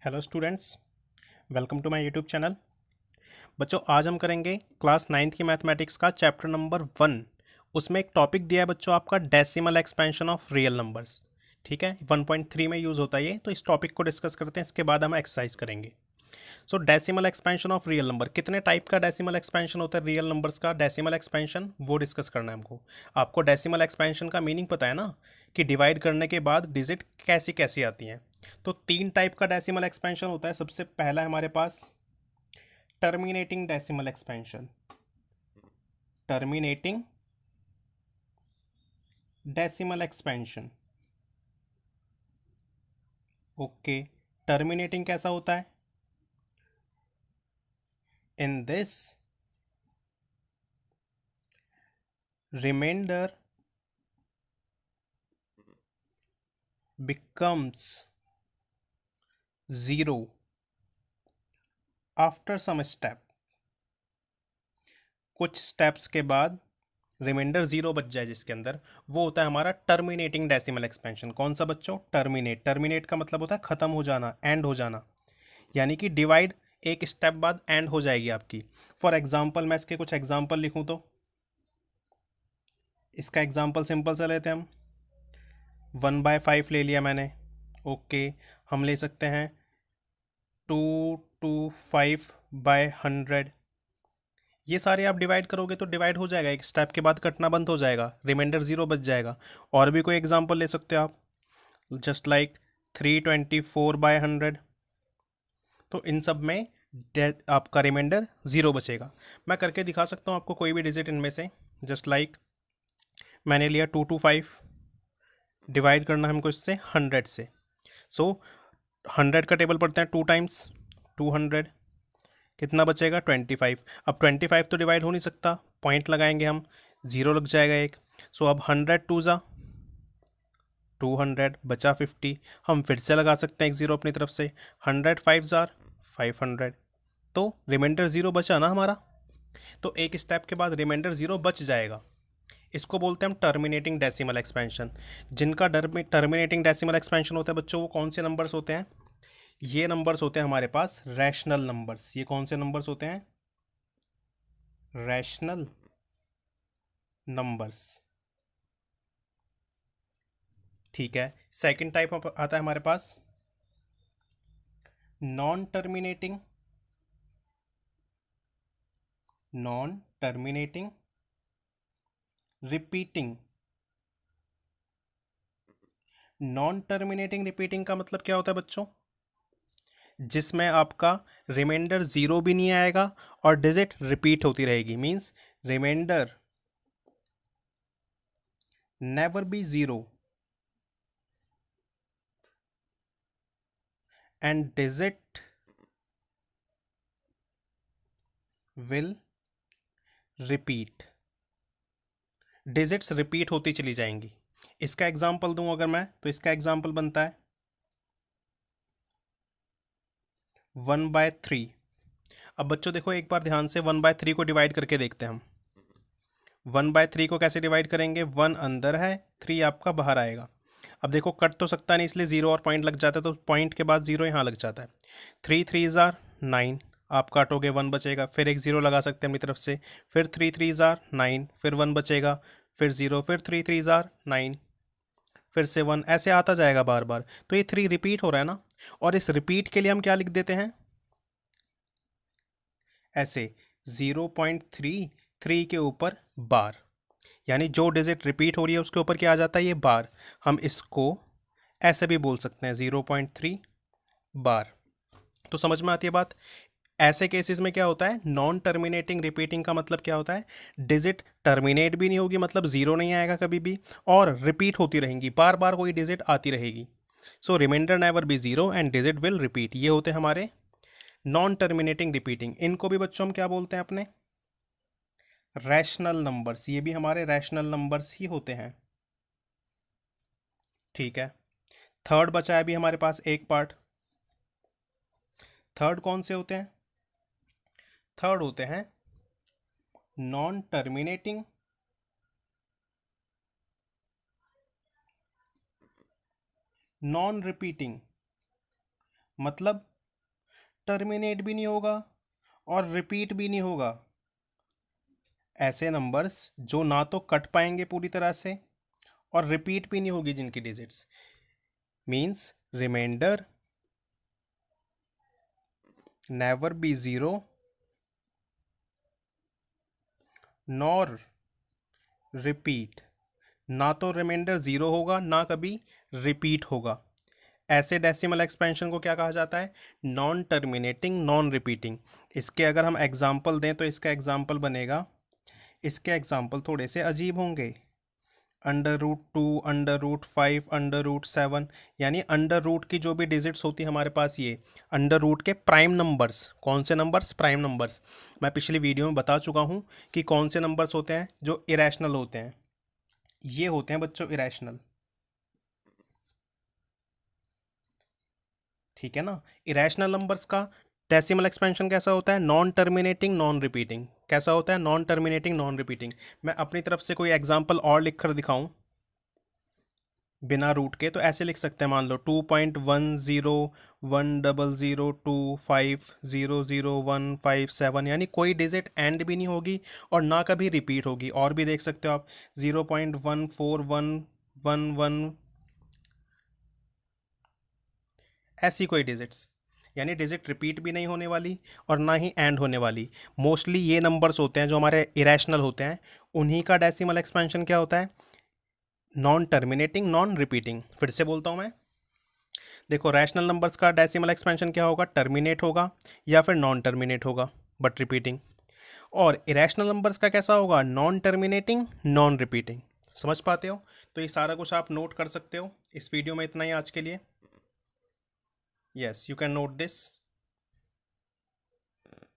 Hello students, welcome to my YouTube channel. बच्चों, आज हम करेंगे क्लास नाइन्थ की मैथमेटिक्स का चैप्टर नंबर 1। उसमें एक टॉपिक दिया है बच्चों आपका decimal expansion of real numbers. ठीक है, 1.3 में यूज़ होता है ये। तो इस टॉपिक को डिस्कस करते हैं, इसके बाद हम एक्सरसाइज करेंगे। सो decimal expansion of real number, कितने टाइप का डेसिमल एक्सपेंशन होता है रियल नंबर्स का? डेसिमल एक्सपेंशन वो डिस्कस करना है हमको। आपको डेसिमल एक्सपेंशन का मीनिंग पता है ना, कि डिवाइड करने के बाद डिजिट कैसी कैसी आती हैं। तो 3 टाइप का डेसिमल एक्सपेंशन होता है। सबसे पहला है हमारे पास terminating decimal expansion. Terminating decimal expansion. Okay, terminating कैसा होता है? In this remainder becomes zero after some step। कुछ स्टेप्स के बाद रिमाइंडर जीरो बच जाए जिसके अंदर, वो होता है हमारा टर्मिनेटिंग डेसिमल एक्सपेंशन। कौन सा बच्चों? टर्मिनेट। टर्मिनेट का मतलब होता है खत्म हो जाना, एंड हो जाना। यानी कि डिवाइड एक स्टेप बाद एंड हो जाएगी आपकी। फॉर एग्जाम्पल मैं इसके कुछ एग्जाम्पल लिखूं तो इसका एग्जाम्पल सिंपल सा लेते हैं हम। 1/5 ले लिया मैंने। ओके, हम ले सकते हैं 2/5/100। ये सारे आप डिवाइड करोगे तो डिवाइड हो जाएगा, एक स्टेप के बाद कटना बंद हो जाएगा, रिमाइंडर जीरो बच जाएगा। और भी कोई एग्जांपल ले सकते हो आप, जस्ट लाइक 324/100। तो इन सब में आपका रिमाइंडर जीरो बचेगा। मैं करके दिखा सकता हूँ आपको कोई भी डिजिट इनमें से। जस्ट लाइक मैंने लिया 225, डिवाइड करना है हमको इससे 100 से। सो 100 का टेबल पढ़ते हैं 2 टाइम्स 200, कितना बचेगा? 25। अब 25 तो डिवाइड हो नहीं सकता, पॉइंट लगाएंगे हम, जीरो लग जाएगा एक। सो अब 100 टू ज़ा 200, बचा 50। हम फिर से लगा सकते हैं एक जीरो अपनी तरफ से, 100 5 ज़ार 500। तो रिमाइंडर जीरो बचा ना हमारा। तो एक स्टेप के बाद रिमाइंडर जीरो बच जाएगा। इसको बोलते हैं हम टर्मिनेटिंग डेसिमल एक्सपेंशन। जिनका टर्मिनेटिंग डेसिमल एक्सपेंशन होता है बच्चों, वो कौन से नंबर्स होते हैं? ये नंबर्स होते हैं हमारे पास रैशनल नंबर्स। ये कौन से नंबर्स होते हैं? Rational numbers. ठीक है, सेकंड टाइप आता है हमारे पास non terminating. Non terminating repeating. Non terminating repeating का मतलब क्या होता है बच्चों? जिसमें आपका रिमाइंडर जीरो भी नहीं आएगा और डिजिट रिपीट होती रहेगी। Means remainder never be zero and digit will repeat. Digits repeat होती चली जाएंगी। इसका एग्जांपल दूं अगर मैं, तो इसका एग्जांपल बनता है 1/3। अब बच्चों देखो, एक बार ध्यान से 1/3 को डिवाइड करके देखते हैं हम। 1/3 को कैसे डिवाइड करेंगे? 1 अंदर है, 3 आपका बाहर आएगा। अब देखो कट तो सकता नहीं, इसलिए जीरो और पॉइंट लग जाता है, तो पॉइंट के बाद जीरो यहाँ लग जाता है। 3 3 ज़ार 9, आप काटोगे 1 बचेगा, फिर एक जीरो लगा सकते हैं अपनी तरफ से, फिर 3 3 ज़ार 9, फिर 1 बचेगा, फिर जीरो, फिर 3 3 ज़ार 9, फिर से 1, ऐसे आता जाएगा बार बार। तो ये 3 रिपीट हो रहा है ना। और इस रिपीट के लिए हम क्या लिख देते हैं? ऐसे 0.33 के ऊपर बार। यानी जो डिजिट रिपीट हो रही है उसके ऊपर क्या आ जाता है? ये बार। हम इसको ऐसे भी बोल सकते हैं 0.3 बार। तो समझ में आती है बात? ऐसे केसेस में क्या होता है? नॉन टर्मिनेटिंग रिपीटिंग का मतलब क्या होता है? डिजिट टर्मिनेट भी नहीं होगी, मतलब जीरो नहीं आएगा कभी भी, और रिपीट होती रहेंगी, बार बार कोई डिजिट आती रहेगी। So remainder never be zero and digit will repeat. ये होते हैं हमारे नॉन टर्मिनेटिंग रिपीटिंग। इनको भी बच्चों हम क्या बोलते हैं अपने? Rational numbers. ये भी हमारे रैशनल नंबर्स ही होते हैं। ठीक है, थर्ड बचा है अभी हमारे पास एक पार्ट। थर्ड कौन से होते हैं? थर्ड होते हैं नॉन टर्मिनेटिंग नॉन रिपीटिंग। मतलब टर्मिनेट भी नहीं होगा और रिपीट भी नहीं होगा। ऐसे नंबर्स जो ना तो कट पाएंगे पूरी तरह से और रिपीट भी नहीं होगी, जिनकी digits means remainder never be zero nor repeat. ना तो रिमाइंडर ज़ीरो होगा ना कभी रिपीट होगा। ऐसे डेसिमल एक्सपेंशन को क्या कहा जाता है? Non terminating non repeating. इसके अगर हम एग्जाम्पल दें तो इसका एग्जाम्पल बनेगा, इसके एग्जाम्पल थोड़े से अजीब होंगे। √2, √5, √7, यानी अंडर रूट की जो भी डिजिट्स होती है हमारे पास, ये अंडर रूट के प्राइम नंबर्स। कौन से नंबर्स? Prime numbers. मैं पिछली वीडियो में बता चुका हूँ कि कौन से नंबर्स होते हैं जो इरेशनल होते हैं। ये होते हैं बच्चों इरेशनल, ठीक है ना। इरेशनल नंबर्स का डेसिमल एक्सपेंशन कैसा होता है? Non terminating non repeating. कैसा होता है? Non terminating non repeating. मैं अपनी तरफ से कोई एग्जांपल और लिख कर दिखाऊं बिना रूट के, तो ऐसे लिख सकते हैं, मान लो 2.10100255000157, यानी कोई डिजिट एंड भी नहीं होगी और ना कभी रिपीट होगी। और भी देख सकते हो आप 0.14111, ऐसी कोई डिजिट्स, यानी डिजिट रिपीट भी नहीं होने वाली और ना ही एंड होने वाली। मोस्टली ये नंबर्स होते हैं जो हमारे इरेशनल होते हैं, उन्हीं का डेसिमल एक्सपेंशन क्या होता है? Non terminating non repeating. फिर से बोलता हूँ मैं, देखो रैशनल नंबर्स का डेसिमल एक्सपेंशन क्या होगा? टर्मिनेट होगा या फिर नॉन टर्मिनेट होगा बट रिपीटिंग। और इरेशनल नंबर्स का कैसा होगा? Non terminating non repeating. समझ पाते हो? तो ये सारा कुछ आप नोट कर सकते हो। इस वीडियो में इतना ही आज के लिए। Yes, you can note this.